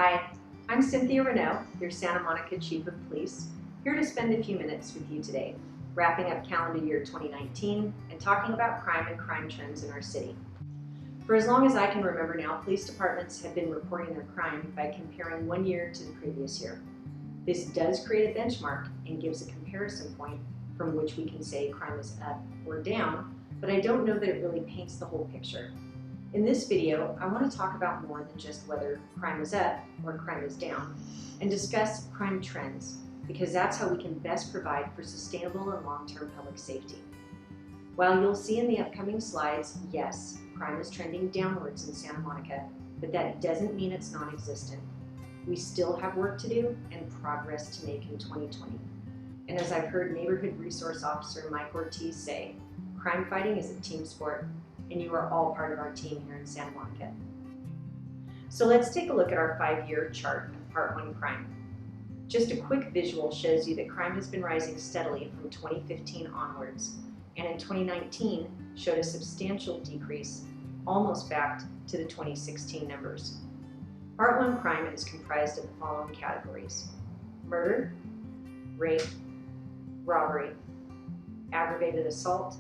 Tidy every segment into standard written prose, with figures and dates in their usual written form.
Hi, I'm Cynthia Renaud, your Santa Monica Chief of Police, here to spend a few minutes with you today, wrapping up calendar year 2019 and talking about crime and crime trends in our city. For as long as I can remember now, police departments have been reporting their crime by comparing one year to the previous year. This does create a benchmark and gives a comparison point from which we can say crime is up or down, but I don't know that it really paints the whole picture. In this video, I want to talk about more than just whether crime is up or crime is down, and discuss crime trends, because that's how we can best provide for sustainable and long-term public safety. While you'll see in the upcoming slides, yes, crime is trending downwards in Santa Monica, but that doesn't mean it's non-existent. We still have work to do and progress to make in 2020. And as I've heard Neighborhood Resource Officer Mike Ortiz say, crime fighting is a team sport, and you are all part of our team here in Santa Monica. So let's take a look at our 5-year chart of Part 1 crime. Just a quick visual shows you that crime has been rising steadily from 2015 onwards, and in 2019 showed a substantial decrease, almost back to the 2016 numbers. Part 1 crime is comprised of the following categories: murder, rape, robbery, aggravated assault,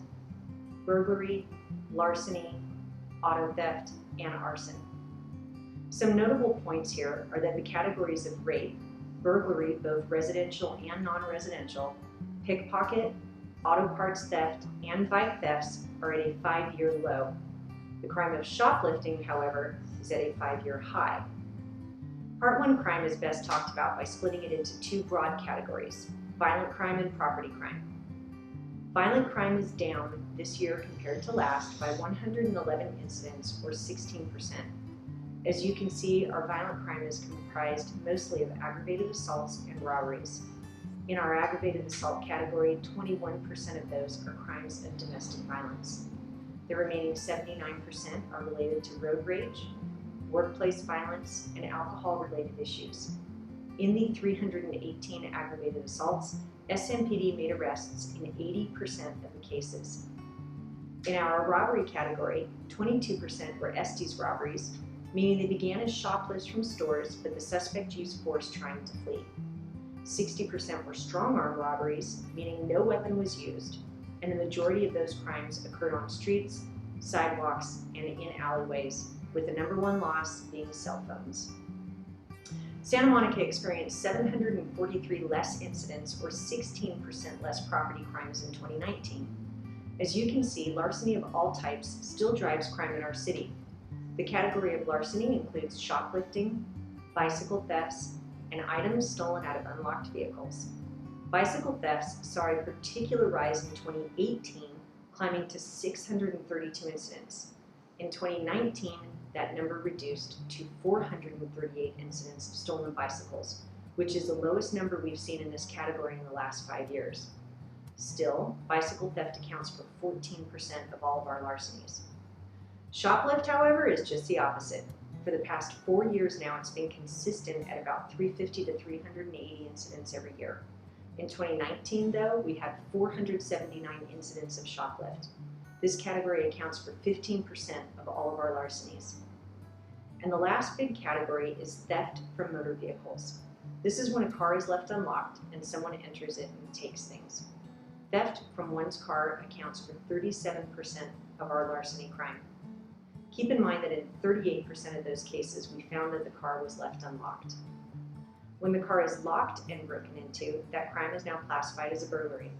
burglary, larceny, auto theft, and arson. Some notable points here are that the categories of rape, burglary, both residential and non-residential, pickpocket, auto parts theft, and bike thefts are at a 5-year low. The crime of shoplifting, however, is at a 5-year high. Part 1 crime is best talked about by splitting it into two broad categories: violent crime and property crime. Violent crime is down this year compared to last by 111 incidents, or 16%. As you can see, our violent crime is comprised mostly of aggravated assaults and robberies. In our aggravated assault category, 21% of those are crimes of domestic violence. The remaining 79% are related to road rage, workplace violence, and alcohol-related issues. In the 318 aggravated assaults, SMPD made arrests in 80% of the cases. In our robbery category, 22% were Estes robberies, meaning they began as shoplifts from stores, but the suspect used force trying to flee. 60% were strong-arm robberies, meaning no weapon was used, and the majority of those crimes occurred on streets, sidewalks, and in alleyways, with the number one loss being cell phones. Santa Monica experienced 743 less incidents, or 16% less property crimes in 2019. As you can see, larceny of all types still drives crime in our city. The category of larceny includes shoplifting, bicycle thefts, and items stolen out of unlocked vehicles. Bicycle thefts saw a particular rise in 2018, climbing to 632 incidents. In 2019, that number reduced to 438 incidents of stolen bicycles, which is the lowest number we've seen in this category in the last 5 years. Still, bicycle theft accounts for 14% of all of our larcenies. Shoplift, however, is just the opposite. For the past 4 years now, it's been consistent at about 350 to 380 incidents every year. In 2019, though, we had 479 incidents of shoplift. This category accounts for 15% of all of our larcenies. And the last big category is theft from motor vehicles. This is when a car is left unlocked and someone enters it and takes things. Theft from one's car accounts for 37% of our larceny crime. Keep in mind that in 38% of those cases, we found that the car was left unlocked. When the car is locked and broken into, that crime is now classified as a burglary.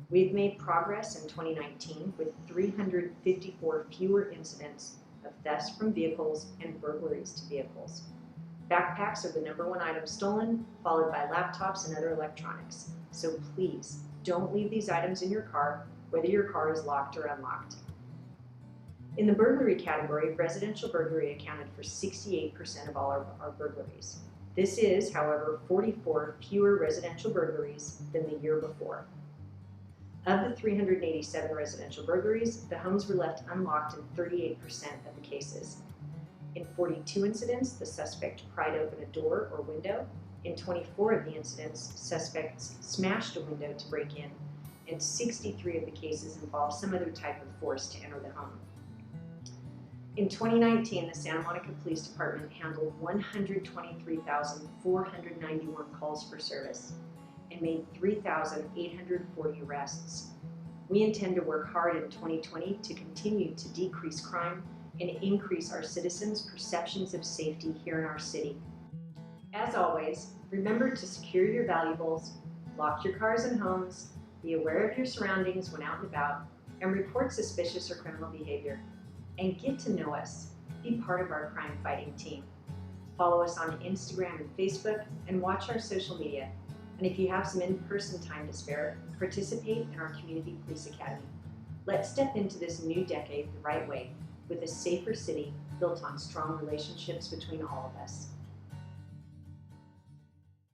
We've made progress in 2019 with 354 fewer incidents of thefts from vehicles and burglaries to vehicles. Backpacks are the number one item stolen, followed by laptops and other electronics. So please, don't leave these items in your car, whether your car is locked or unlocked. In the burglary category, residential burglary accounted for 68% of all our burglaries. This is, however, 44 fewer residential burglaries than the year before. Of the 387 residential burglaries, the homes were left unlocked in 38% of the cases. In 42 incidents, the suspect pried open a door or window. In 24 of the incidents, suspects smashed a window to break in, and 63 of the cases involved some other type of force to enter the home. In 2019, the Santa Monica Police Department handled 123,491 calls for service and made 3,840 arrests. We intend to work hard in 2020 to continue to decrease crime and increase our citizens' perceptions of safety here in our city. As always, remember to secure your valuables, lock your cars and homes, be aware of your surroundings when out and about, and report suspicious or criminal behavior. And get to know us. Be part of our crime fighting team. Follow us on Instagram and Facebook and watch our social media. And if you have some in-person time to spare, participate in our Community Police Academy. Let's step into this new decade the right way with a safer city built on strong relationships between all of us.